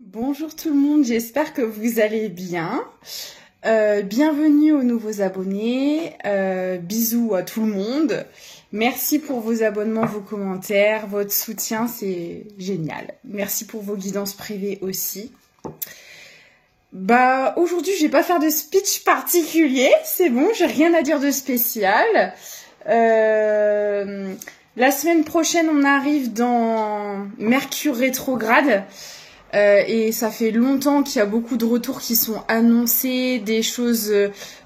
Bonjour tout le monde, j'espère que vous allez bien. Bienvenue aux nouveaux abonnés. Bisous à tout le monde. Merci pour vos abonnements, vos commentaires, votre soutien, c'est génial. Merci pour vos guidances privées aussi. Aujourd'hui, je vais pas faire de speech particulier, c'est bon, j'ai rien à dire de spécial. La semaine prochaine, on arrive dans Mercure rétrograde. Et ça fait longtemps qu'il y a beaucoup de retours qui sont annoncés, des choses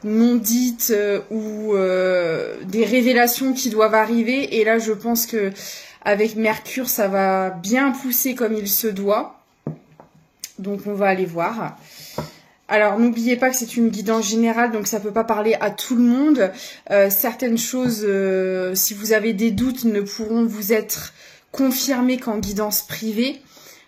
non dites ou des révélations qui doivent arriver. Et là, je pense que avec Mercure, ça va bien pousser comme il se doit. Donc, on va aller voir. Alors, n'oubliez pas que c'est une guidance générale, donc ça peut pas parler à tout le monde. Certaines choses, si vous avez des doutes, ne pourront vous être confirmées qu'en guidance privée.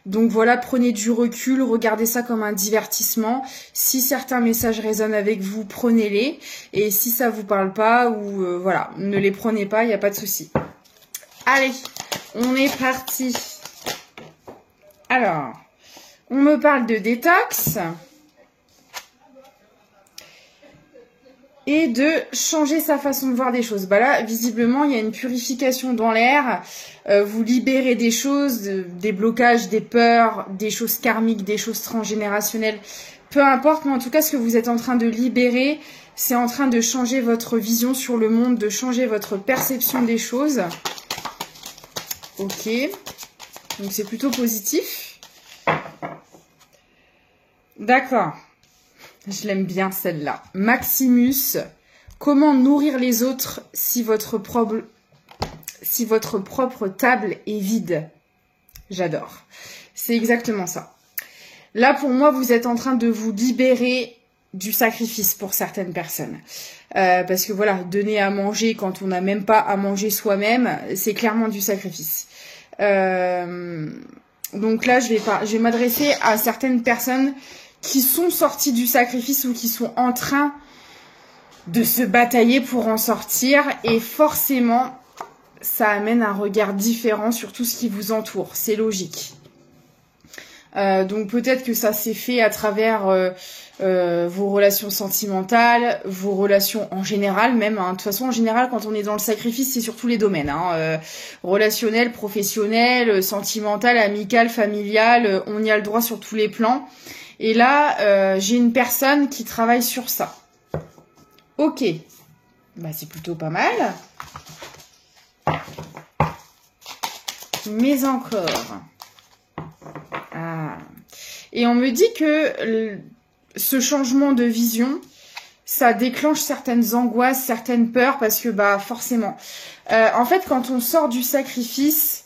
Donc voilà, prenez du recul, regardez ça comme un divertissement. Si certains messages résonnent avec vous, prenez-les. Et si ça vous parle pas, ou voilà, ne les prenez pas, il n'y a pas de souci. Allez, on est parti. Alors, on me parle de détox. Et de changer sa façon de voir des choses. Là, visiblement, il y a une purification dans l'air. Vous libérez des choses, des blocages, des peurs, des choses karmiques, des choses transgénérationnelles. Peu importe, mais en tout cas, ce que vous êtes en train de libérer, c'est en train de changer votre vision sur le monde, de changer votre perception des choses. Ok. Donc, c'est plutôt positif. D'accord. Je l'aime bien celle-là. Maximus, comment nourrir les autres si votre propre table est vide? J'adore. C'est exactement ça. Là, pour moi, vous êtes en train de vous libérer du sacrifice pour certaines personnes. Parce que voilà, donner à manger quand on n'a même pas à manger soi-même, c'est clairement du sacrifice. Donc là, je vais m'adresser à certaines personnes qui sont sortis du sacrifice ou qui sont en train de se batailler pour en sortir. Et forcément, ça amène un regard différent sur tout ce qui vous entoure. C'est logique. Donc peut-être que ça s'est fait à travers vos relations sentimentales, vos relations en général même. De toute façon, en général, quand on est dans le sacrifice, c'est sur tous les domaines. Relationnel, professionnel, sentimental, amical, familial. On y a le droit sur tous les plans. Et là, j'ai une personne qui travaille sur ça. Ok. C'est plutôt pas mal. Mais encore. Ah. Et on me dit que ce changement de vision, ça déclenche certaines angoisses, certaines peurs, parce que forcément. En fait, quand on sort du sacrifice,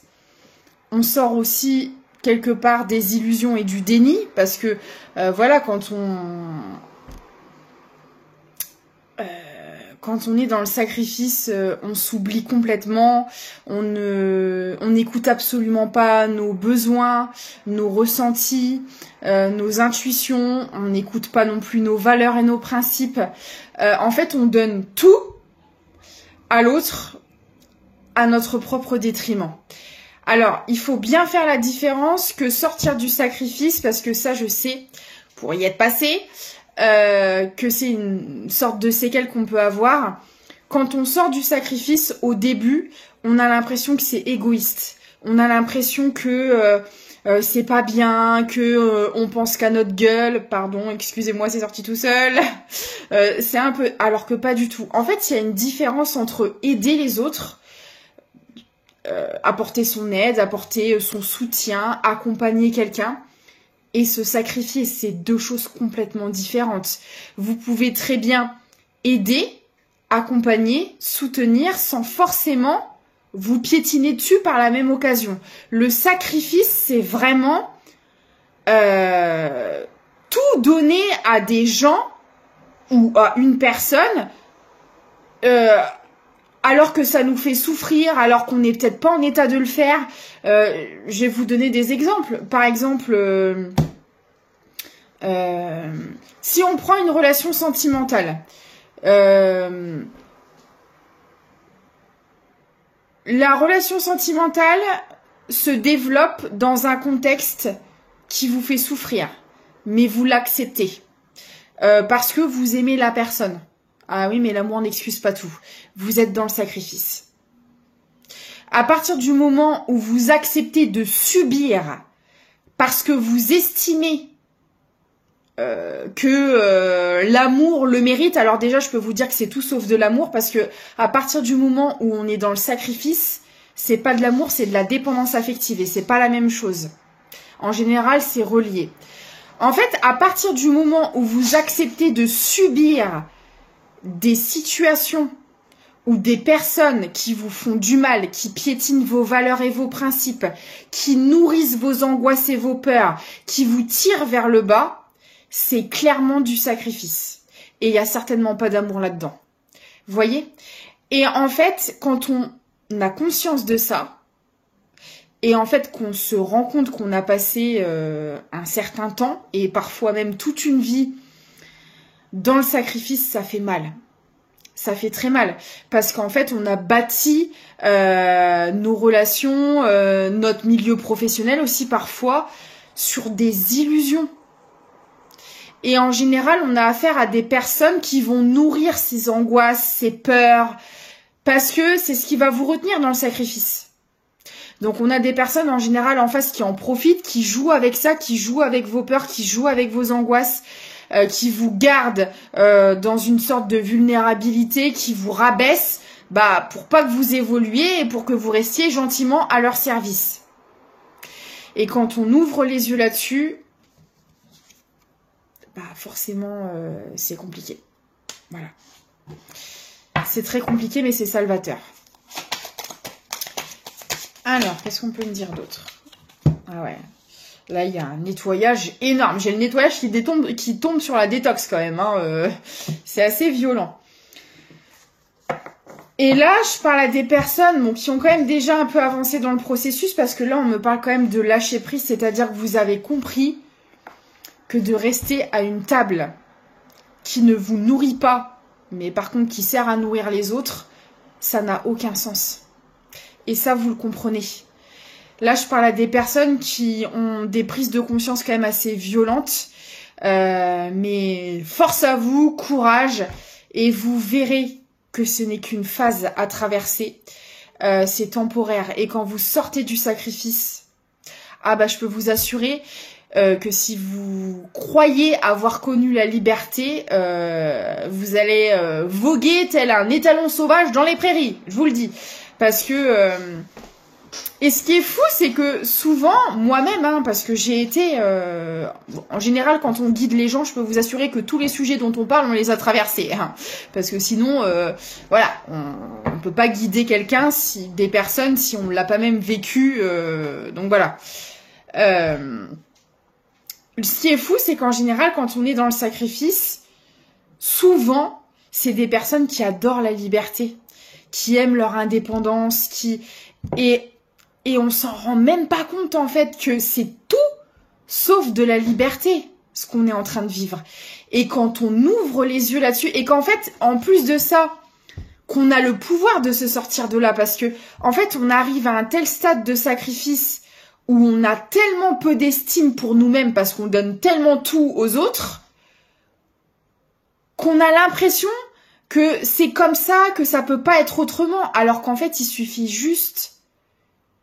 on sort aussi quelque part des illusions et du déni, parce que voilà, quand on est dans le sacrifice, on s'oublie complètement, on n'écoute absolument pas nos besoins, nos ressentis, nos intuitions, on n'écoute pas non plus nos valeurs et nos principes. En fait, on donne tout à l'autre à notre propre détriment. Alors, il faut bien faire la différence que sortir du sacrifice, parce que ça, je sais, pour y être passé, que c'est une sorte de séquelle qu'on peut avoir. Quand on sort du sacrifice, au début, on a l'impression que c'est égoïste. On a l'impression que c'est pas bien, que on pense qu'à notre gueule. Pardon, excusez-moi, c'est sorti tout seul. C'est un peu... Alors que pas du tout. En fait, il y a une différence entre aider les autres, apporter son aide, apporter son soutien, accompagner quelqu'un, et se sacrifier. C'est deux choses complètement différentes. Vous pouvez très bien aider, accompagner, soutenir, sans forcément vous piétiner dessus par la même occasion. Le sacrifice, c'est vraiment tout donner à des gens ou à une personne alors que ça nous fait souffrir, alors qu'on n'est peut-être pas en état de le faire. Je vais vous donner des exemples. Par exemple, si on prend une relation sentimentale, la relation sentimentale se développe dans un contexte qui vous fait souffrir, mais vous l'acceptez. Parce que vous aimez la personne. Ah oui, mais l'amour n'excuse pas tout. Vous êtes dans le sacrifice. À partir du moment où vous acceptez de subir parce que vous estimez que l'amour le mérite, alors déjà je peux vous dire que c'est tout sauf de l'amour, parce que à partir du moment où on est dans le sacrifice, c'est pas de l'amour, c'est de la dépendance affective et c'est pas la même chose. En général, c'est relié. En fait, à partir du moment où vous acceptez de subir des situations ou des personnes qui vous font du mal, qui piétinent vos valeurs et vos principes, qui nourrissent vos angoisses et vos peurs, qui vous tirent vers le bas, c'est clairement du sacrifice. Et il n'y a certainement pas d'amour là-dedans. Vous voyez? Et en fait, quand on a conscience de ça, et en fait qu'on se rend compte qu'on a passé un certain temps, et parfois même toute une vie, dans le sacrifice, ça fait mal. Ça fait très mal, parce qu'en fait, on a bâti nos relations, notre milieu professionnel aussi parfois, sur des illusions. Et en général, on a affaire à des personnes qui vont nourrir ces angoisses, ces peurs, parce que c'est ce qui va vous retenir dans le sacrifice. Donc on a des personnes en général en face qui en profitent, qui jouent avec ça, qui jouent avec vos peurs, qui jouent avec vos angoisses, qui vous gardent dans une sorte de vulnérabilité, qui vous rabaissent, pour pas que vous évoluiez et pour que vous restiez gentiment à leur service. Et quand on ouvre les yeux là-dessus, forcément c'est compliqué. Voilà. C'est très compliqué, mais c'est salvateur. Alors, qu'est-ce qu'on peut me dire d'autre? Ah ouais. Là, il y a un nettoyage énorme. J'ai le nettoyage qui tombe sur la détox quand même. Hein. C'est assez violent. Et là, je parle à des personnes qui ont quand même déjà un peu avancé dans le processus, parce que là, on me parle quand même de lâcher prise, c'est-à-dire que vous avez compris que de rester à une table qui ne vous nourrit pas, mais par contre qui sert à nourrir les autres, ça n'a aucun sens. Et ça, vous le comprenez. Là, je parle à des personnes qui ont des prises de conscience quand même assez violentes. Mais force à vous, courage. Et vous verrez que ce n'est qu'une phase à traverser. C'est temporaire. Et quand vous sortez du sacrifice, je peux vous assurer que si vous croyez avoir connu la liberté, vous allez voguer tel un étalon sauvage dans les prairies. Je vous le dis. Parce que... Et ce qui est fou, c'est que souvent, moi-même, parce que j'ai été... en général, quand on guide les gens, je peux vous assurer que tous les sujets dont on parle, on les a traversés. Parce que sinon, on peut pas guider quelqu'un, des personnes, si on l'a pas même vécu. Donc voilà. Ce qui est fou, c'est qu'en général, quand on est dans le sacrifice, souvent, c'est des personnes qui adorent la liberté, qui aiment leur indépendance, et on s'en rend même pas compte en fait que c'est tout sauf de la liberté ce qu'on est en train de vivre. Et quand on ouvre les yeux là-dessus, et qu'en fait, en plus de ça, qu'on a le pouvoir de se sortir de là, parce que en fait, on arrive à un tel stade de sacrifice où on a tellement peu d'estime pour nous-mêmes parce qu'on donne tellement tout aux autres, qu'on a l'impression que c'est comme ça, que ça peut pas être autrement, alors qu'en fait, il suffit juste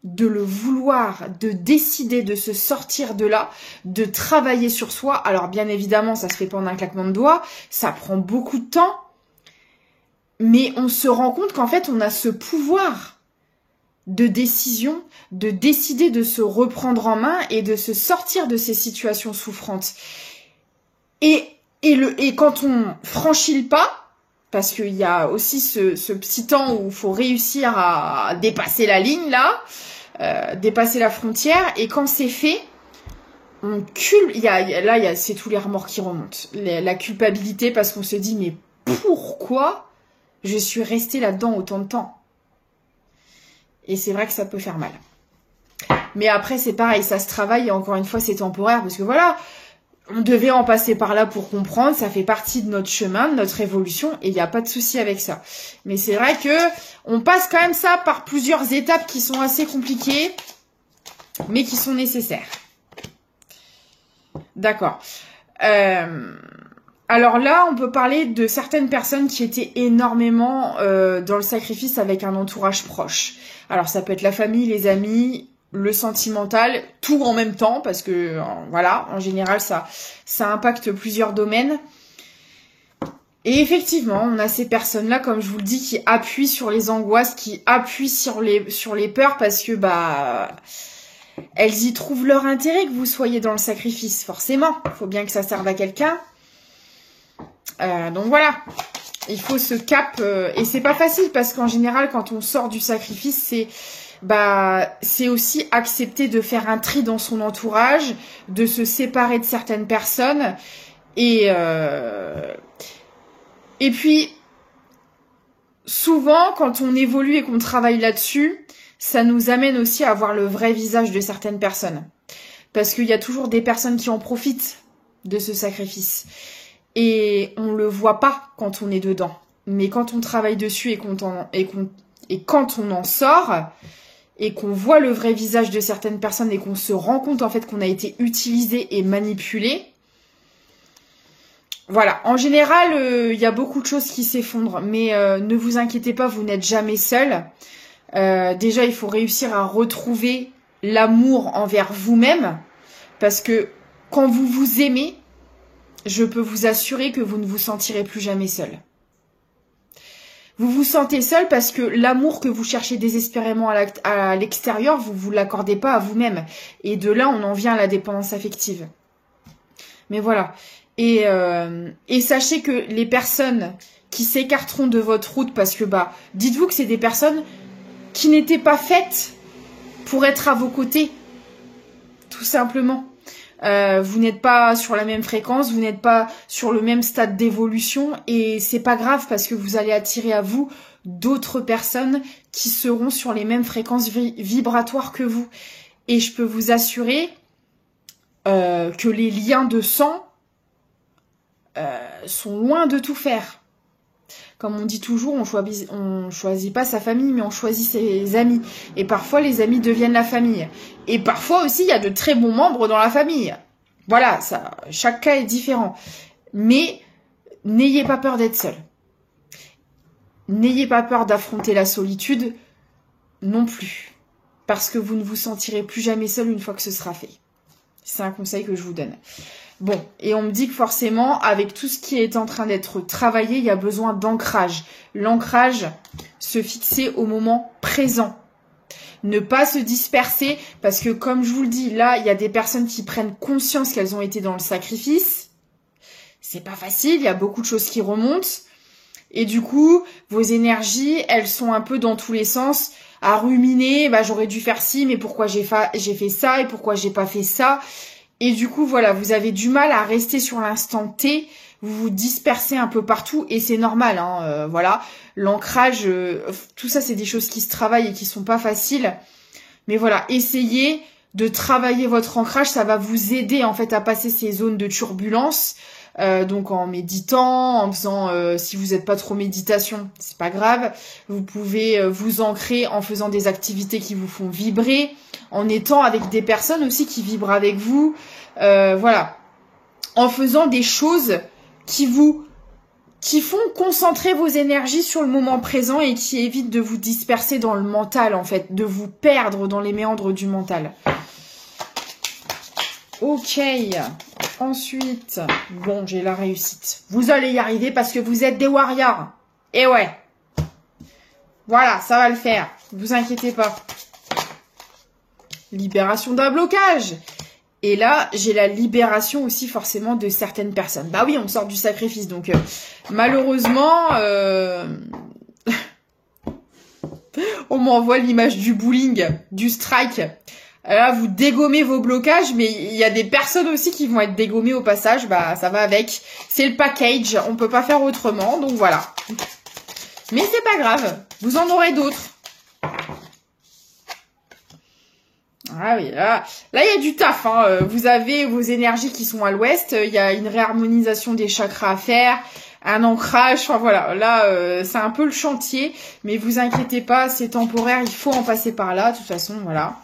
de le vouloir, de décider de se sortir de là, de travailler sur soi. Alors bien évidemment, ça se fait pas en un claquement de doigts, ça prend beaucoup de temps, mais on se rend compte qu'en fait, on a ce pouvoir de décision, de décider de se reprendre en main et de se sortir de ces situations souffrantes. Et quand on franchit le pas, parce qu'il y a aussi ce petit temps où il faut réussir à dépasser la ligne, là, dépasser la frontière. Et quand c'est fait, on c'est tous les remords qui remontent. La culpabilité, parce qu'on se dit, mais pourquoi je suis restée là-dedans autant de temps? Et c'est vrai que ça peut faire mal. Mais après, c'est pareil, ça se travaille. Et encore une fois, c'est temporaire, parce que voilà... On devait en passer par là pour comprendre, ça fait partie de notre chemin, de notre évolution, et il n'y a pas de souci avec ça. Mais c'est vrai que on passe quand même ça par plusieurs étapes qui sont assez compliquées, mais qui sont nécessaires. D'accord. Alors là, on peut parler de certaines personnes qui étaient énormément dans le sacrifice avec un entourage proche. Alors ça peut être la famille, les amis, le sentimental, tout en même temps, parce que voilà, en général, ça impacte plusieurs domaines. Et effectivement, on a ces personnes-là, comme je vous le dis, qui appuient sur les angoisses, qui appuient sur les peurs, parce que elles y trouvent leur intérêt que vous soyez dans le sacrifice, forcément. Il faut bien que ça serve à quelqu'un. Donc voilà, il faut ce cap, et c'est pas facile parce qu'en général, quand on sort du sacrifice, c'est aussi accepter de faire un tri dans son entourage, de se séparer de certaines personnes, et puis souvent, quand on évolue et qu'on travaille là-dessus, ça nous amène aussi à voir le vrai visage de certaines personnes, parce qu'il y a toujours des personnes qui en profitent de ce sacrifice. Et on le voit pas quand on est dedans. Mais quand on travaille dessus et quand on en sort, et qu'on voit le vrai visage de certaines personnes et qu'on se rend compte en fait qu'on a été utilisé et manipulé, voilà. En général, il y a beaucoup de choses qui s'effondrent. Mais ne vous inquiétez pas, vous n'êtes jamais seul. Déjà, il faut réussir à retrouver l'amour envers vous-même. Parce que quand vous vous aimez, je peux vous assurer que vous ne vous sentirez plus jamais seul. Vous vous sentez seul parce que l'amour que vous cherchez désespérément à l'extérieur, vous l'accordez pas à vous-même. Et de là, on en vient à la dépendance affective. Mais voilà. Et sachez que les personnes qui s'écarteront de votre route, parce que dites-vous que c'est des personnes qui n'étaient pas faites pour être à vos côtés. Tout simplement. Vous n'êtes pas sur la même fréquence, vous n'êtes pas sur le même stade d'évolution et c'est pas grave parce que vous allez attirer à vous d'autres personnes qui seront sur les mêmes fréquences vibratoires que vous. Et je peux vous assurer que les liens de sang sont loin de tout faire. Comme on dit toujours, on choisit pas sa famille, mais on choisit ses amis. Et parfois, les amis deviennent la famille. Et parfois aussi, il y a de très bons membres dans la famille. Voilà, chaque cas est différent. Mais n'ayez pas peur d'être seul. N'ayez pas peur d'affronter la solitude non plus. Parce que vous ne vous sentirez plus jamais seul une fois que ce sera fait. C'est un conseil que je vous donne. Bon, et on me dit que forcément, avec tout ce qui est en train d'être travaillé, il y a besoin d'ancrage. L'ancrage, se fixer au moment présent. Ne pas se disperser, parce que comme je vous le dis, là, il y a des personnes qui prennent conscience qu'elles ont été dans le sacrifice. C'est pas facile, il y a beaucoup de choses qui remontent. Et du coup, vos énergies, elles sont un peu dans tous les sens, à ruminer, j'aurais dû faire ci, mais pourquoi j'ai fait ça, et pourquoi j'ai pas fait ça. Et du coup, voilà, vous avez du mal à rester sur l'instant T, vous vous dispersez un peu partout, et c'est normal, hein, voilà. L'ancrage, tout ça, c'est des choses qui se travaillent et qui sont pas faciles. Mais voilà, essayez de travailler votre ancrage, ça va vous aider, en fait, à passer ces zones de turbulence. Donc en méditant, en faisant, si vous n'êtes pas trop méditation, c'est pas grave. Vous pouvez vous ancrer en faisant des activités qui vous font vibrer, en étant avec des personnes aussi qui vibrent avec vous. Voilà. En faisant des choses qui font concentrer vos énergies sur le moment présent et qui évitent de vous disperser dans le mental, en fait, de vous perdre dans les méandres du mental. Ok. Ensuite, bon, j'ai la réussite. Vous allez y arriver parce que vous êtes des warriors. Et ouais. Voilà, ça va le faire. Ne vous inquiétez pas. Libération d'un blocage. Et là, j'ai la libération aussi forcément de certaines personnes. Bah oui, on sort du sacrifice. Donc, malheureusement, on m'envoie l'image du bowling, du strike. Là, vous dégommez vos blocages, mais il y a des personnes aussi qui vont être dégommées au passage. Ça va avec. C'est le package. On peut pas faire autrement. Donc, voilà. Mais c'est pas grave. Vous en aurez d'autres. Ah oui, là, il y a du taf. Hein. Vous avez vos énergies qui sont à l'ouest. Il y a une réharmonisation des chakras à faire. Un ancrage. Enfin, voilà. Là, c'est un peu le chantier. Mais vous inquiétez pas, c'est temporaire. Il faut en passer par là. De toute façon, voilà.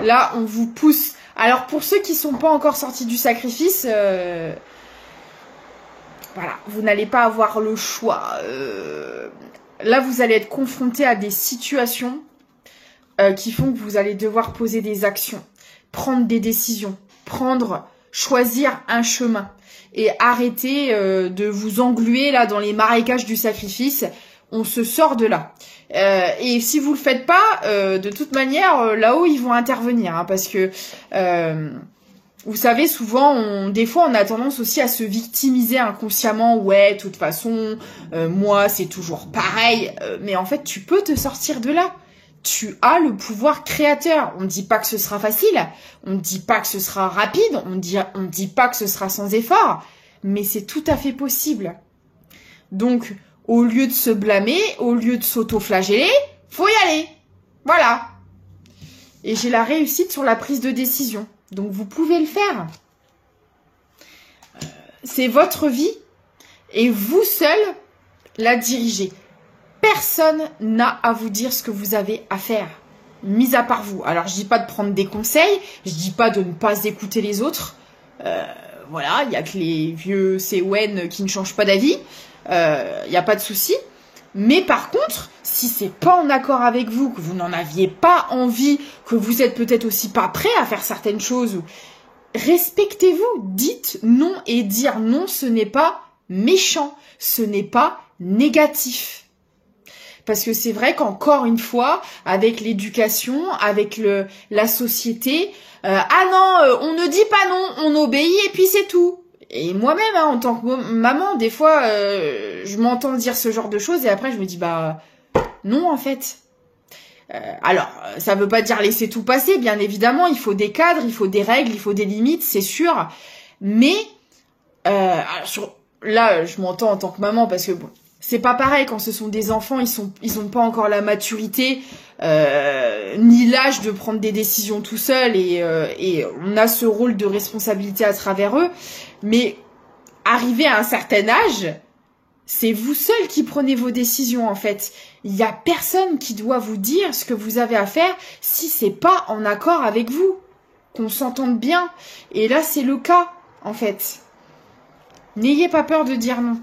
Là, on vous pousse Alors pour ceux qui sont pas encore sortis du sacrifice, voilà, vous n'allez pas avoir le choix. Là, vous allez être confronté à des situations qui font que vous allez devoir poser des actions, prendre des décisions, choisir un chemin et arrêter de vous engluer là dans les marécages du sacrifice. On se sort de là. Et si vous le faites pas, de toute manière, là-haut, ils vont intervenir. Hein, parce que, vous savez, souvent, des fois, on a tendance aussi à se victimiser inconsciemment. Ouais, de toute façon, moi, c'est toujours pareil. Mais en fait, tu peux te sortir de là. Tu as le pouvoir créateur. On ne dit pas que ce sera facile. On ne dit pas que ce sera rapide. On ne dit pas que ce sera sans effort. Mais c'est tout à fait possible. Donc, au lieu de se blâmer, au lieu de s'auto-flageller, faut y aller. Voilà. Et j'ai la réussite sur la prise de décision. Donc, vous pouvez le faire. C'est votre vie et vous seul la dirigez. Personne n'a à vous dire ce que vous avez à faire, mis à part vous. Alors, je dis pas de prendre des conseils, je dis pas de ne pas écouter les autres. Voilà, il y a que les vieux CON qui ne changent pas d'avis. Il n'y a pas de souci. Mais par contre, si c'est pas en accord avec vous, que vous n'en aviez pas envie, que vous êtes peut-être aussi pas prêt à faire certaines choses, respectez-vous, dites non, et dire non, ce n'est pas méchant, ce n'est pas négatif. Parce que c'est vrai qu'encore une fois, avec l'éducation, avec la société, ah non, on ne dit pas non, on obéit et puis c'est tout. Et moi-même, hein, en tant que maman, des fois, je m'entends dire ce genre de choses et après je me dis, bah non en fait. Alors, ça veut pas dire laisser tout passer, bien évidemment, il faut des cadres, il faut des règles, il faut des limites, c'est sûr. Mais, là, je m'entends en tant que maman parce que bon, c'est pas pareil quand ce sont des enfants, ils ont pas encore la maturité ni l'âge de prendre des décisions tout seuls et on a ce rôle de responsabilité à travers eux. Mais arrivé à un certain âge, c'est vous seul qui prenez vos décisions en fait. Il y a personne qui doit vous dire ce que vous avez à faire si c'est pas en accord avec vous, qu'on s'entende bien. Et là, c'est le cas en fait. N'ayez pas peur de dire non.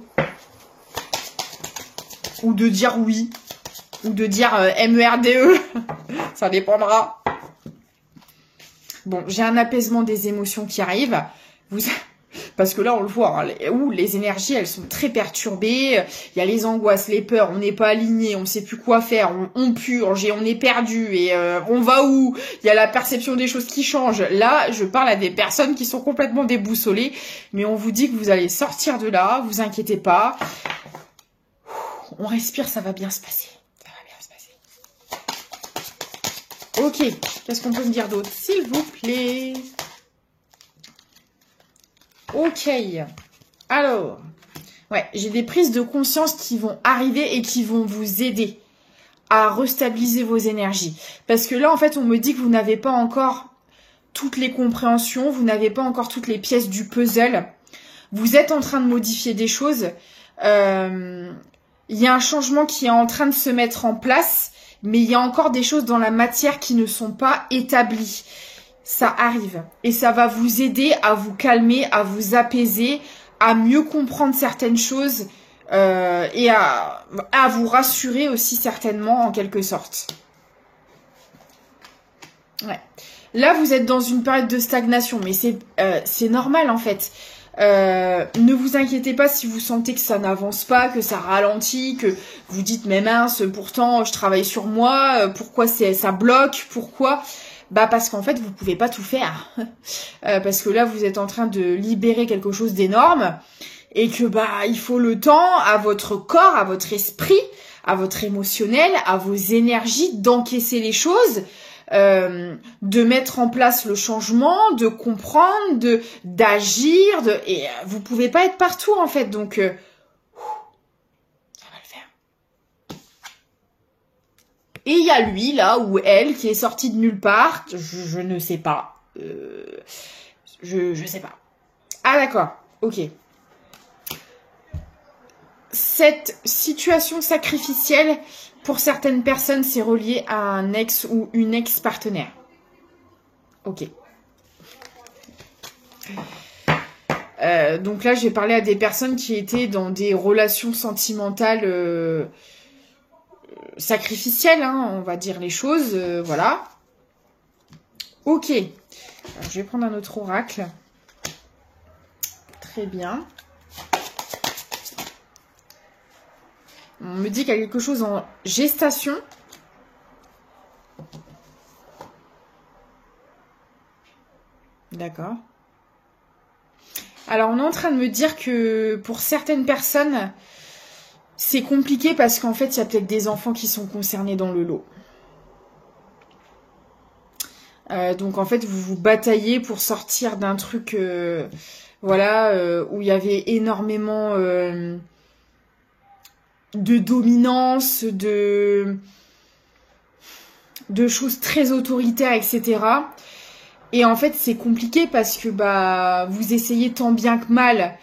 Ou de dire oui. Ou de dire MERDE. Ça dépendra. Bon, j'ai un apaisement des émotions qui arrive. Parce que là, on le voit, hein, les énergies, elles sont très perturbées. Il y a les angoisses, les peurs, on n'est pas aligné, on ne sait plus quoi faire, on purge et on est perdu et on va où? Il y a la perception des choses qui change. Là, je parle à des personnes qui sont complètement déboussolées, mais on vous dit que vous allez sortir de là, vous inquiétez pas. On respire, ça va bien se passer. Ça va bien se passer. Ok, qu'est-ce qu'on peut me dire d'autre, s'il vous plaît? Ok, alors, ouais, j'ai des prises de conscience qui vont arriver et qui vont vous aider à restabiliser vos énergies. Parce que là, en fait, on me dit que vous n'avez pas encore toutes les compréhensions, vous n'avez pas encore toutes les pièces du puzzle. Vous êtes en train de modifier des choses. Il y a un changement qui est en train de se mettre en place, mais il y a encore des choses dans la matière qui ne sont pas établies. Ça arrive et ça va vous aider à vous calmer, à vous apaiser, à mieux comprendre certaines choses et à vous rassurer aussi certainement en quelque sorte. Ouais. Là, vous êtes dans une période de stagnation, mais c'est normal en fait. Ne vous inquiétez pas si vous sentez que ça n'avance pas, que ça ralentit, que vous dites mais mince, pourtant je travaille sur moi, pourquoi ça bloque, pourquoi? Bah parce qu'en fait vous pouvez pas tout faire, parce que là vous êtes en train de libérer quelque chose d'énorme et que bah il faut le temps à votre corps, à votre esprit, à votre émotionnel, à vos énergies d'encaisser les choses, de mettre en place le changement, de comprendre, d'agir, et vous pouvez pas être partout en fait, donc ça va le faire. Et il y a lui, là, ou elle, qui est sortie de nulle part. Je ne sais pas. Je sais pas. Ah, d'accord. Ok. Cette situation sacrificielle, pour certaines personnes, c'est relié à un ex ou une ex-partenaire. Ok. Donc là, j'ai parlé à des personnes qui étaient dans des relations sentimentales sacrificielles, hein, on va dire les choses, voilà. Ok. Alors, je vais prendre un autre oracle. Très bien. On me dit qu'il y a quelque chose en gestation. D'accord. Alors, on est en train de me dire que pour certaines personnes, c'est compliqué parce qu'en fait, il y a peut-être des enfants qui sont concernés dans le lot. Donc, en fait, vous vous bataillez pour sortir d'un truc, voilà, où il y avait énormément de dominance, de choses très autoritaires, etc. Et en fait, c'est compliqué parce que bah vous essayez tant bien que mal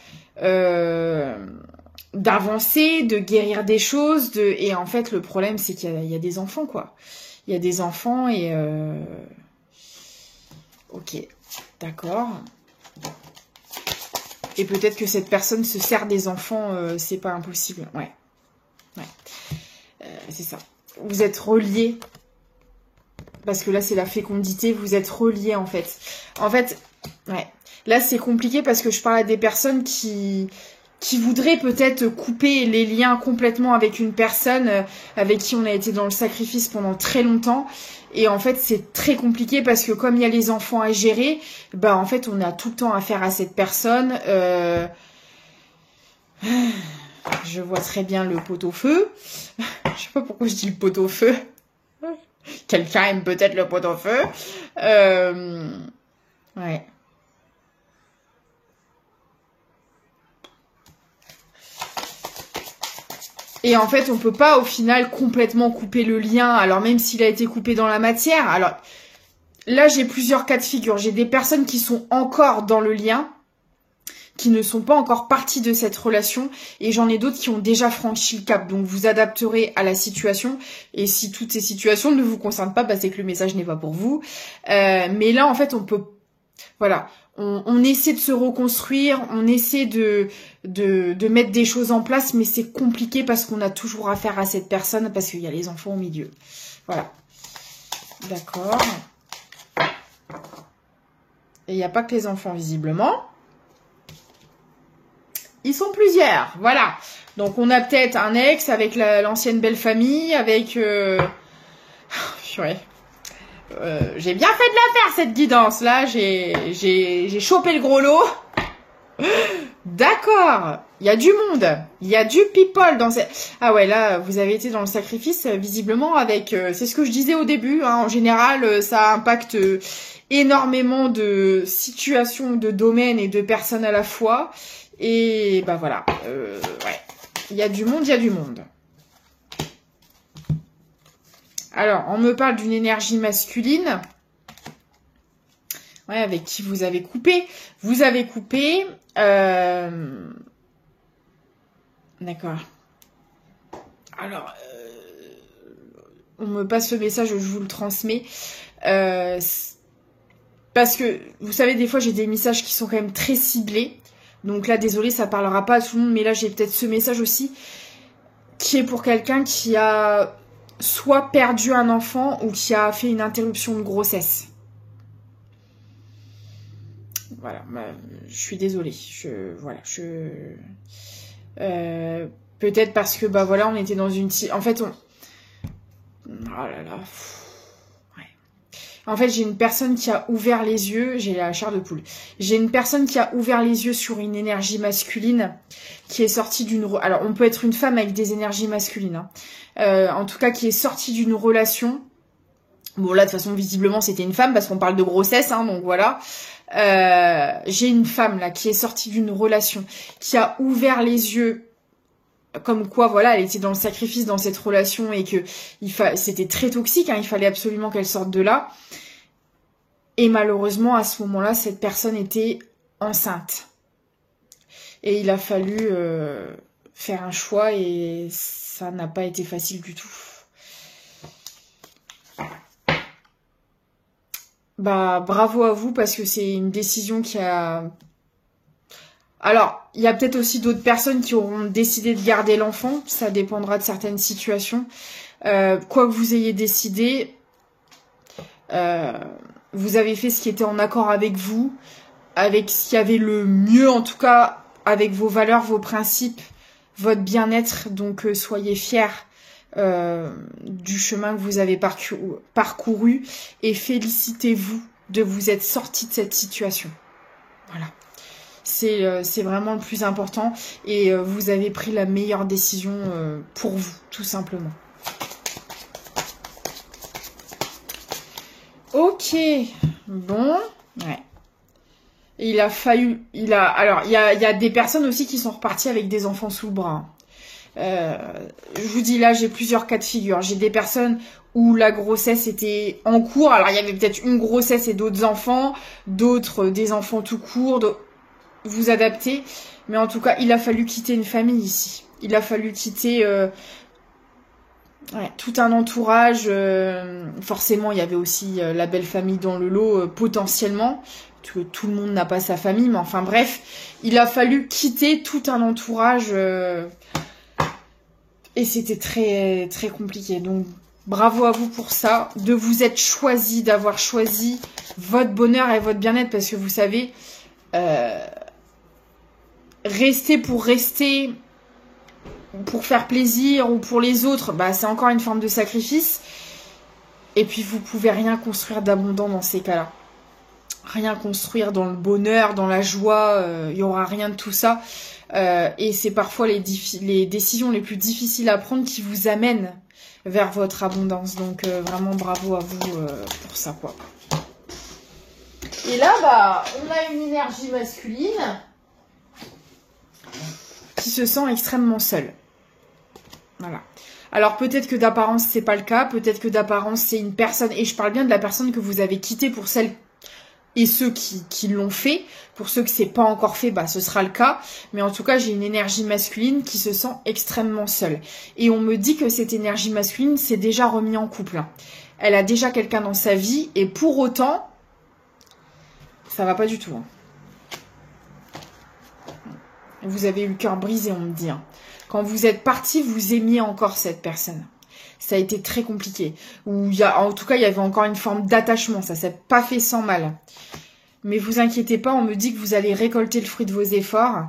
d'avancer, de guérir des choses, et en fait, le problème, c'est qu'il y a des enfants, quoi. Il y a des enfants et... Ok, d'accord. Et peut-être que cette personne se sert des enfants, c'est pas impossible. Ouais. C'est ça. Vous êtes reliés. Parce que là, c'est la fécondité. Vous êtes reliés, en fait. En fait, ouais. Là, c'est compliqué parce que je parle à des personnes qui voudraient peut-être couper les liens complètement avec une personne avec qui on a été dans le sacrifice pendant très longtemps. Et en fait, c'est très compliqué parce que comme il y a les enfants à gérer, bah en fait, on a tout le temps affaire à cette personne. Je vois très bien le pot-au-feu. Je sais pas pourquoi je dis le pot-au-feu. Quelqu'un aime peut-être le pot-au-feu. Ouais. Et en fait, on peut pas au final complètement couper le lien, alors même s'il a été coupé dans la matière. Alors là, j'ai plusieurs cas de figure. J'ai des personnes qui sont encore dans le lien, qui ne sont pas encore parties de cette relation, et j'en ai d'autres qui ont déjà franchi le cap. Donc vous adapterez à la situation, et si toutes ces situations ne vous concernent pas, bah, c'est que le message n'est pas pour vous. Mais là, en fait, on peut... Voilà, on essaie de se reconstruire, on essaie de mettre des choses en place, mais c'est compliqué parce qu'on a toujours affaire à cette personne, parce qu'il y a les enfants au milieu. Voilà. D'accord. Et il n'y a pas que les enfants, visiblement. Ils sont plusieurs, voilà. Donc on a peut-être un ex avec l'ancienne belle famille, avec... Ouais. J'ai bien fait de la faire, cette guidance. Là, j'ai chopé le gros lot. D'accord. Il y a du monde. Il y a du people dans cette... Ah ouais, là, vous avez été dans le sacrifice, visiblement, avec... c'est ce que je disais au début. Hein, en général, ça impacte énormément de situations, de domaines et de personnes à la fois. Et bah voilà. Ouais. Il y a du monde, il y a du monde. Alors, on me parle d'une énergie masculine. Ouais, avec qui vous avez coupé. Vous avez coupé. D'accord. Alors, on me passe le message, je vous le transmets. Parce que, vous savez, des fois, j'ai des messages qui sont quand même très ciblés. Donc là, désolé, ça parlera pas à tout le monde. Mais là, j'ai peut-être ce message aussi. Qui est pour quelqu'un qui a... soit perdu un enfant ou qui a fait une interruption de grossesse. Voilà, bah, je suis désolée. Peut-être parce que bah voilà, on était dans une... En fait, oh là là. Ouais. En fait, j'ai une personne qui a ouvert les yeux. J'ai la chair de poule. J'ai une personne qui a ouvert les yeux sur une énergie masculine qui est sortie d'une... Alors, on peut être une femme avec des énergies masculines. Hein. En tout cas, qui est sortie d'une relation. Bon, là, de toute façon, visiblement, c'était une femme parce qu'on parle de grossesse. Hein, donc voilà. J'ai une femme là qui est sortie d'une relation, qui a ouvert les yeux, comme quoi voilà, elle était dans le sacrifice dans cette relation et que c'était très toxique, hein, il fallait absolument qu'elle sorte de là. Et malheureusement à ce moment-là, cette personne était enceinte. Et il a fallu faire un choix et ça n'a pas été facile du tout. Bah, bravo à vous parce que c'est une décision qui a... Alors, il y a peut-être aussi d'autres personnes qui auront décidé de garder l'enfant. Ça dépendra de certaines situations. Quoi que vous ayez décidé, vous avez fait ce qui était en accord avec vous, avec ce qui avait le mieux, en tout cas, avec vos valeurs, vos principes, votre bien-être. Donc, soyez fiers du chemin que vous avez parcouru et félicitez-vous de vous être sorti de cette situation. Voilà. C'est vraiment le plus important et vous avez pris la meilleure décision pour vous, tout simplement. Ok, bon, ouais. Alors, il y a des personnes aussi qui sont reparties avec des enfants sous le bras. Je vous dis là, j'ai plusieurs cas de figure. J'ai des personnes où la grossesse était en cours. Alors, il y avait peut-être une grossesse et d'autres enfants, d'autres des enfants tout court. Vous adapter. Mais en tout cas, il a fallu quitter une famille ici. Il a fallu quitter tout un entourage. Forcément, il y avait aussi la belle famille dans le lot, potentiellement. Parce que tout le monde n'a pas sa famille. Mais enfin bref, il a fallu quitter tout un entourage. Et c'était très, très compliqué. Donc, bravo à vous pour ça. De vous être choisi, d'avoir choisi votre bonheur et votre bien-être. Parce que vous savez... rester, pour faire plaisir ou pour les autres, bah c'est encore une forme de sacrifice. Et puis vous pouvez rien construire d'abondant dans ces cas-là. Rien construire dans le bonheur, dans la joie, il y aura rien de tout ça. Et c'est parfois les décisions les plus difficiles à prendre qui vous amènent vers votre abondance. Donc vraiment bravo à vous pour ça, quoi. Et là, bah, on a une énergie masculine qui se sent extrêmement seule. Voilà. Alors peut-être que d'apparence c'est pas le cas, peut-être que d'apparence c'est une personne, et je parle bien de la personne que vous avez quittée pour celles et ceux qui l'ont fait. Pour ceux que c'est pas encore fait, bah ce sera le cas. Mais en tout cas, j'ai une énergie masculine qui se sent extrêmement seule. Et on me dit que cette énergie masculine s'est déjà remis en couple. Elle a déjà quelqu'un dans sa vie, et pour autant, ça va pas du tout. Vous avez eu le cœur brisé, on me dit. Quand vous êtes parti, vous aimiez encore cette personne. Ça a été très compliqué. En tout cas, il y avait encore une forme d'attachement. Ça s'est pas fait sans mal. Mais vous inquiétez pas, on me dit que vous allez récolter le fruit de vos efforts.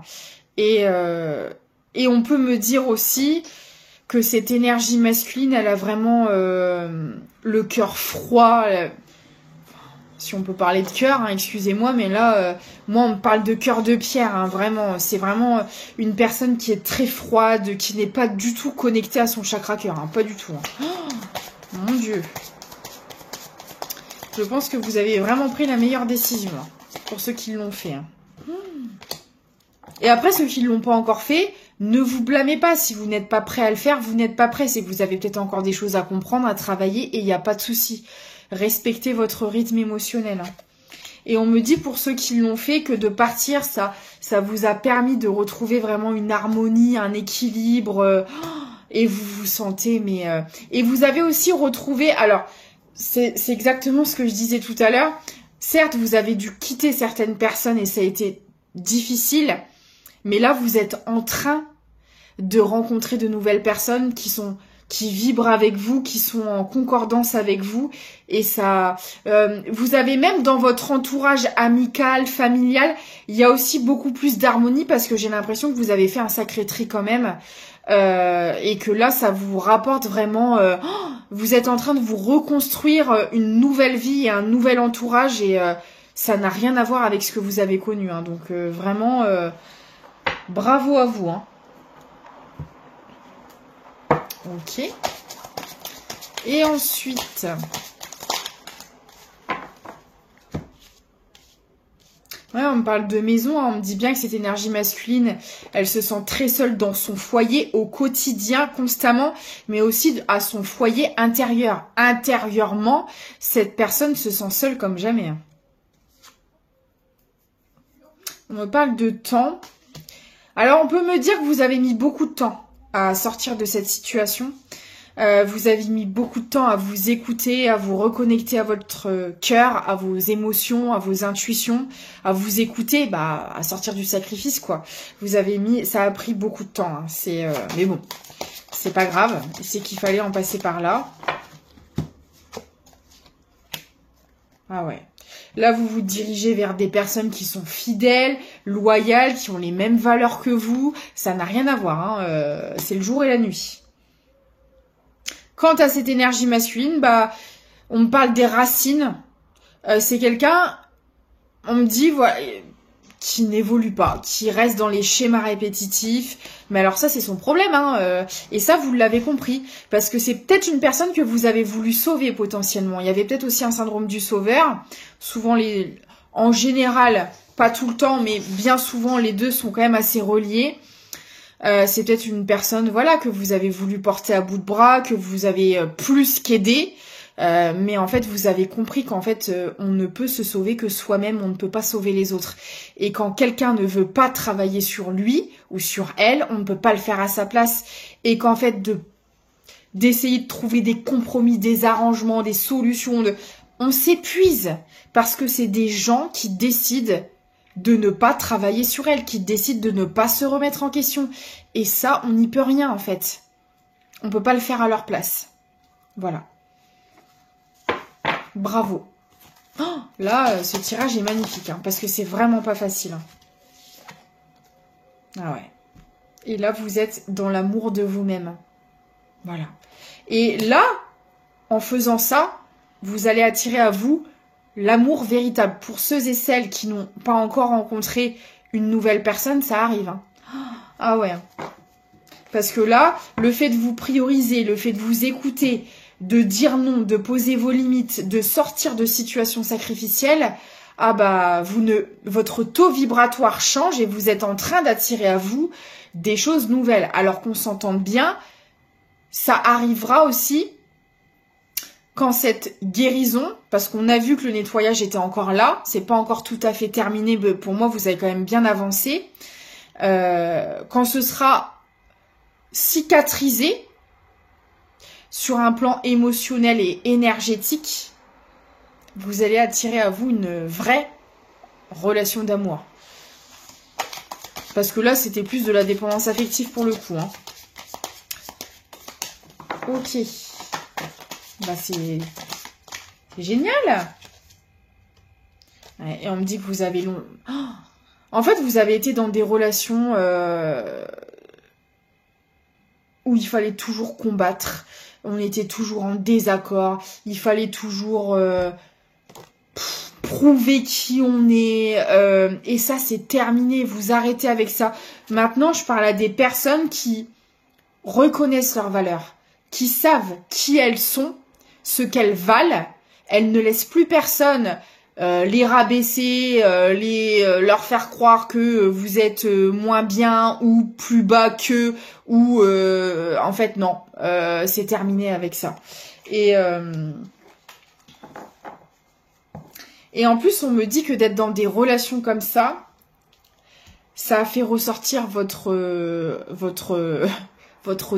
Et on peut me dire aussi que cette énergie masculine, elle a vraiment le cœur froid. Si on peut parler de cœur, excusez-moi, mais là, moi, on me parle de cœur de pierre, vraiment. C'est vraiment une personne qui est très froide, qui n'est pas du tout connectée à son chakra cœur, pas du tout. Oh, mon Dieu. Je pense que vous avez vraiment pris la meilleure décision, pour ceux qui l'ont fait. Et après, ceux qui ne l'ont pas encore fait, ne vous blâmez pas. Si vous n'êtes pas prêt à le faire, vous n'êtes pas prêt. C'est que vous avez peut-être encore des choses à comprendre, à travailler, et il n'y a pas de souci. Respectez votre rythme émotionnel. Et on me dit pour ceux qui l'ont fait que de partir, ça vous a permis de retrouver vraiment une harmonie, un équilibre. Et vous vous sentez, et vous avez aussi retrouvé... Alors, c'est exactement ce que je disais tout à l'heure. Certes, vous avez dû quitter certaines personnes et ça a été difficile. Mais là, vous êtes en train de rencontrer de nouvelles personnes qui vibrent avec vous, qui sont en concordance avec vous. Et ça, vous avez même dans votre entourage amical, familial, il y a aussi beaucoup plus d'harmonie parce que j'ai l'impression que vous avez fait un sacré tri quand même. Et que là, ça vous rapporte vraiment... vous êtes en train de vous reconstruire une nouvelle vie et un nouvel entourage et ça n'a rien à voir avec ce que vous avez connu. Donc vraiment, bravo à vous. Ok. Et ensuite... Ouais, on me parle de maison, on me dit bien que cette énergie masculine, elle se sent très seule dans son foyer au quotidien, constamment, mais aussi à son foyer intérieur. Intérieurement, cette personne se sent seule comme jamais. On me parle de temps. Alors, on peut me dire que vous avez mis beaucoup de temps à sortir de cette situation. Vous avez mis beaucoup de temps à vous écouter, à vous reconnecter à votre cœur, à vos émotions, à vos intuitions, à vous écouter, à sortir du sacrifice, quoi. Ça a pris beaucoup de temps, hein. Mais bon, c'est pas grave. C'est qu'il fallait en passer par là. Ah ouais. Là, vous vous dirigez vers des personnes qui sont fidèles, loyales, qui ont les mêmes valeurs que vous. Ça n'a rien à voir, hein. C'est le jour et la nuit. Quant à cette énergie masculine, on me parle des racines. C'est quelqu'un, on me dit, voilà, qui n'évolue pas, qui reste dans les schémas répétitifs. Mais alors ça, c'est son problème, hein. Et ça, vous l'avez compris. Parce que c'est peut-être une personne que vous avez voulu sauver potentiellement. Il y avait peut-être aussi un syndrome du sauveur. Souvent, en général, pas tout le temps, mais bien souvent, les deux sont quand même assez reliés. C'est peut-être une personne, voilà, que vous avez voulu porter à bout de bras, que vous avez plus qu'aidé, mais en fait, vous avez compris qu'en fait, on ne peut se sauver que soi-même, on ne peut pas sauver les autres. Et quand quelqu'un ne veut pas travailler sur lui ou sur elle, on ne peut pas le faire à sa place. Et qu'en fait, d'essayer de trouver des compromis, des arrangements, des solutions, on s'épuise parce que c'est des gens qui décident de ne pas travailler sur elle, qui décide de ne pas se remettre en question. Et ça, on n'y peut rien, en fait. On peut pas le faire à leur place. Voilà. Bravo. Oh, là, ce tirage est magnifique, hein, parce que c'est vraiment pas facile. Hein. Ah ouais. Et là, vous êtes dans l'amour de vous-même. Voilà. Et là, en faisant ça, vous allez attirer à vous l'amour véritable. Pour ceux et celles qui n'ont pas encore rencontré une nouvelle personne, ça arrive. Hein. Ah ouais. Parce que là, le fait de vous prioriser, le fait de vous écouter, de dire non, de poser vos limites, de sortir de situations sacrificielles, votre taux vibratoire change et vous êtes en train d'attirer à vous des choses nouvelles. Alors qu'on s'entende bien, ça arrivera aussi quand cette guérison, parce qu'on a vu que le nettoyage était encore là, c'est pas encore tout à fait terminé, mais pour moi vous avez quand même bien avancé, quand ce sera cicatrisé sur un plan émotionnel et énergétique, vous allez attirer à vous une vraie relation d'amour. Parce que là c'était plus de la dépendance affective pour le coup. Hein. Ok. C'est génial. Ouais, et on me dit que vous avez en fait, vous avez été dans des relations où il fallait toujours combattre. On était toujours en désaccord. Il fallait toujours prouver qui on est. Et ça, c'est terminé. Vous arrêtez avec ça. Maintenant, je parle à des personnes qui reconnaissent leurs valeurs, qui savent qui elles sont, ce qu'elles valent. Elles ne laissent plus personne les rabaisser, leur faire croire que vous êtes moins bien ou plus bas qu'eux, ou en fait non, c'est terminé avec ça. Et en plus on me dit que d'être dans des relations comme ça a fait ressortir votre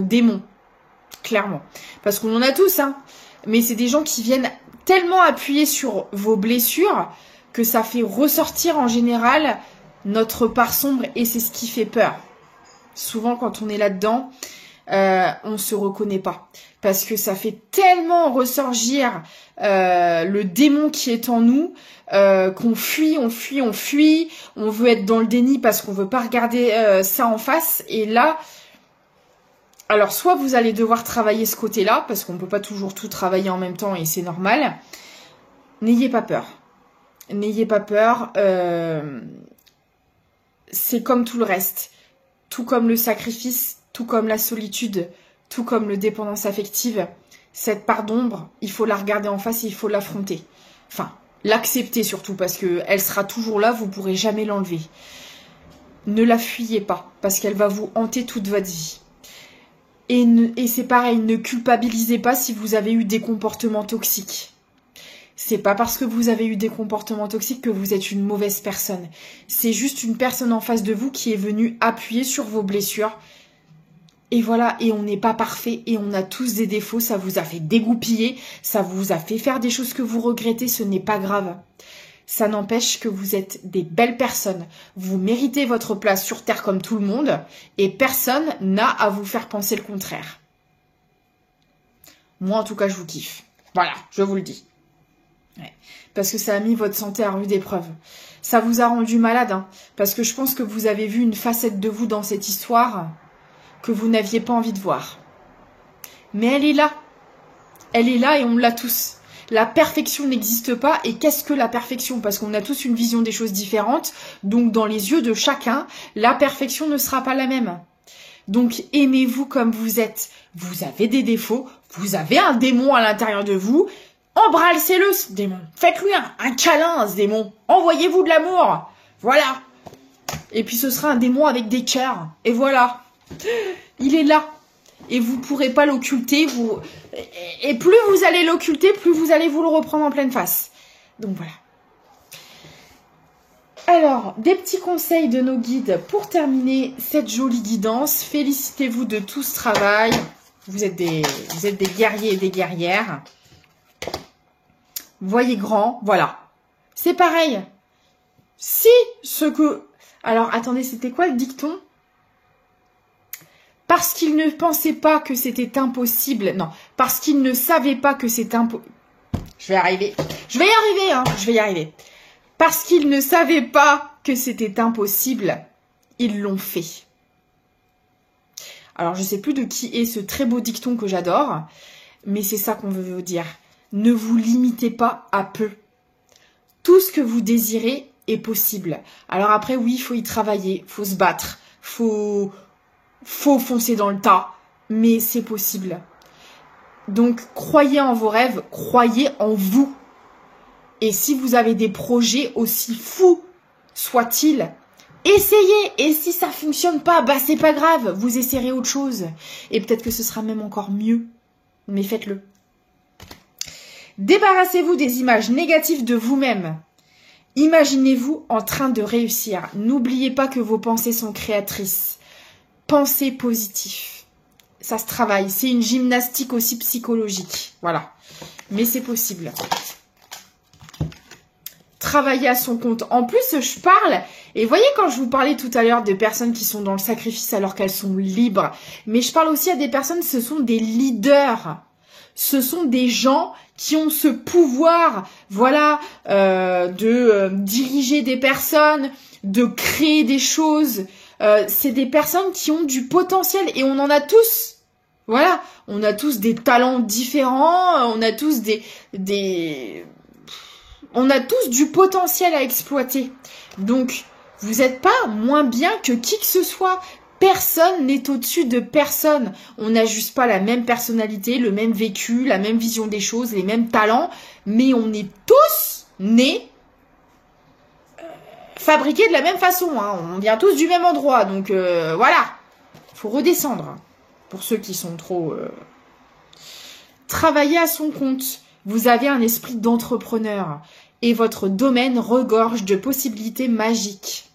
démon, clairement. Parce qu'on en a tous, hein. Mais c'est des gens qui viennent tellement appuyer sur vos blessures que ça fait ressortir en général notre part sombre et c'est ce qui fait peur. Souvent quand on est là-dedans, on se reconnaît pas. Parce que ça fait tellement ressurgir le démon qui est en nous qu'on fuit, on veut être dans le déni parce qu'on veut pas regarder ça en face. Et là, alors soit vous allez devoir travailler ce côté-là, parce qu'on ne peut pas toujours tout travailler en même temps et c'est normal. N'ayez pas peur. N'ayez pas peur. C'est comme tout le reste. Tout comme le sacrifice, tout comme la solitude, tout comme le dépendance affective. Cette part d'ombre, il faut la regarder en face et il faut l'affronter. Enfin, l'accepter surtout, parce qu'elle sera toujours là, vous ne pourrez jamais l'enlever. Ne la fuyez pas, parce qu'elle va vous hanter toute votre vie. Et c'est pareil, ne culpabilisez pas si vous avez eu des comportements toxiques. C'est pas parce que vous avez eu des comportements toxiques que vous êtes une mauvaise personne. C'est juste une personne en face de vous qui est venue appuyer sur vos blessures Et voilà, et on n'est pas parfait, et on a tous des défauts, ça vous a fait dégoupiller, ça vous a fait faire des choses que vous regrettez, ce n'est pas grave. Ça n'empêche que vous êtes des belles personnes. Vous méritez votre place sur Terre comme tout le monde, et personne n'a à vous faire penser le contraire. Moi, en tout cas, je vous kiffe. Voilà, je vous le dis. Ouais. Parce que ça a mis votre santé à rude épreuve. Ça vous a rendu malade, hein, parce que je pense que vous avez vu une facette de vous dans cette histoire que vous n'aviez pas envie de voir. Mais elle est là. Elle est là et on l'a tous. La perfection n'existe pas. Et qu'est-ce que la perfection? Parce qu'on a tous une vision des choses différentes. Donc, dans les yeux de chacun, la perfection ne sera pas la même. Donc, aimez-vous comme vous êtes. Vous avez des défauts. Vous avez un démon à l'intérieur de vous. Embrassez-le, ce démon. Faites-lui un câlin, ce démon. Envoyez-vous de l'amour. Voilà. Et puis, ce sera un démon avec des cœurs. Et voilà. Il est là. Et vous ne pourrez pas l'occulter. Et plus vous allez l'occulter, plus vous allez vous le reprendre en pleine face. Donc voilà. Alors, des petits conseils de nos guides pour terminer cette jolie guidance. Félicitez-vous de tout ce travail. Vous êtes des guerriers et des guerrières. Voyez grand, voilà. C'est pareil. Si ce que... Alors, attendez, c'était quoi le dicton ? Parce qu'il ne pensait pas que c'était impossible. Non, parce qu'il ne savait pas que c'est impossible. Je vais y arriver. Je vais y arriver, hein. Je vais y arriver. Parce qu'ils ne savaient pas que c'était impossible, ils l'ont fait. Alors, je ne sais plus de qui est ce très beau dicton que j'adore, mais c'est ça qu'on veut vous dire. Ne vous limitez pas à peu. Tout ce que vous désirez est possible. Alors après, oui, il faut y travailler, il faut se battre, faut foncer dans le tas, mais c'est possible. Donc, croyez en vos rêves, croyez en vous. Et si vous avez des projets aussi fous soient-ils, essayez. Et si ça fonctionne pas, bah c'est pas grave, vous essayerez autre chose. Et peut-être que ce sera même encore mieux, mais faites-le. Débarrassez-vous des images négatives de vous-même. Imaginez-vous en train de réussir. N'oubliez pas que vos pensées sont créatrices. Pensez positif. Ça se travaille. C'est une gymnastique aussi psychologique. Voilà. Mais c'est possible. Travailler à son compte. En plus, je parle... Et voyez, quand je vous parlais tout à l'heure de personnes qui sont dans le sacrifice alors qu'elles sont libres. Mais je parle aussi à des personnes, ce sont des leaders. Ce sont des gens qui ont ce pouvoir, voilà, de diriger des personnes, de créer des choses. C'est des personnes qui ont du potentiel et on en a tous. Voilà, on a tous des talents différents, on a tous on a tous du potentiel à exploiter. Donc, vous n'êtes pas moins bien que qui que ce soit. Personne n'est au-dessus de personne. On n'a juste pas la même personnalité, le même vécu, la même vision des choses, les mêmes talents, mais on est tous nés fabriqués de la même façon. Hein. On vient tous du même endroit, donc voilà. Faut redescendre. Pour ceux qui sont trop... Travailler à son compte. Vous avez un esprit d'entrepreneur et votre domaine regorge de possibilités magiques.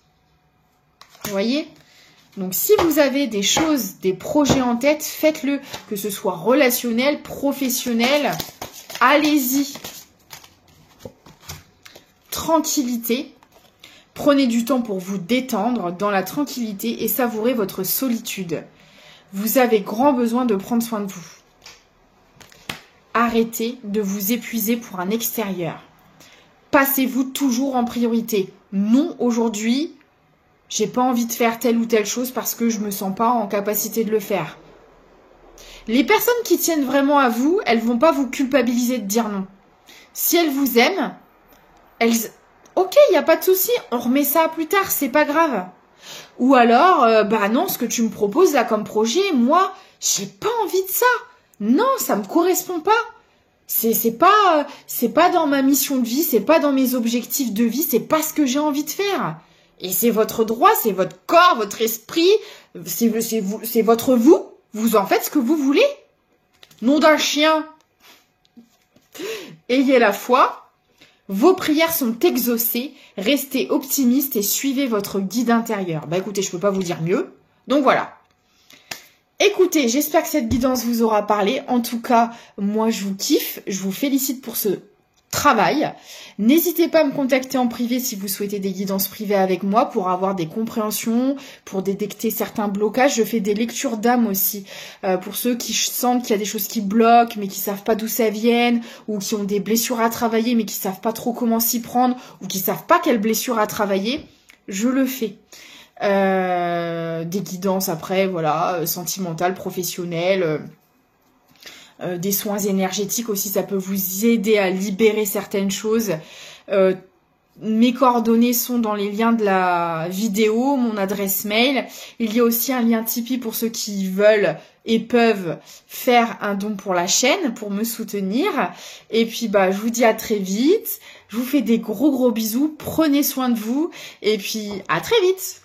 Vous voyez ? Donc, si vous avez des choses, des projets en tête, faites-le. Que ce soit relationnel, professionnel, allez-y. Tranquillité. Prenez du temps pour vous détendre dans la tranquillité et savourer votre solitude. Vous avez grand besoin de prendre soin de vous. Arrêtez de vous épuiser pour un extérieur. Passez-vous toujours en priorité. Non, aujourd'hui... J'ai pas envie de faire telle ou telle chose parce que je me sens pas en capacité de le faire. Les personnes qui tiennent vraiment à vous, elles vont pas vous culpabiliser de dire non. Si elles vous aiment, ok, il n'y a pas de souci, on remet ça plus tard, c'est pas grave. Ou alors, bah non, ce que tu me proposes là comme projet, moi, j'ai pas envie de ça. Non, ça me correspond pas. C'est pas dans ma mission de vie, c'est pas dans mes objectifs de vie, c'est pas ce que j'ai envie de faire. Et c'est votre droit, c'est votre corps, votre esprit, c'est votre vous. Vous en faites ce que vous voulez. Nom d'un chien. Ayez la foi. Vos prières sont exaucées. Restez optimiste et suivez votre guide intérieur. Bah écoutez, je peux pas vous dire mieux. Donc voilà. Écoutez, j'espère que cette guidance vous aura parlé. En tout cas, moi je vous kiffe, je vous félicite pour ce travail. N'hésitez pas à me contacter en privé si vous souhaitez des guidances privées avec moi pour avoir des compréhensions, pour détecter certains blocages. Je fais des lectures d'âme aussi pour ceux qui sentent qu'il y a des choses qui bloquent mais qui savent pas d'où ça vienne, ou qui ont des blessures à travailler mais qui savent pas trop comment s'y prendre, ou qui savent pas quelle blessure à travailler. Je le fais. Des guidances après, voilà, sentimentales, professionnelles. Des soins énergétiques aussi, ça peut vous aider à libérer certaines choses. Mes coordonnées sont dans les liens de la vidéo, mon adresse mail. Il y a aussi un lien Tipeee pour ceux qui veulent et peuvent faire un don pour la chaîne, pour me soutenir. Et puis je vous dis à très vite. Je vous fais des gros bisous. Prenez soin de vous. Et puis à très vite.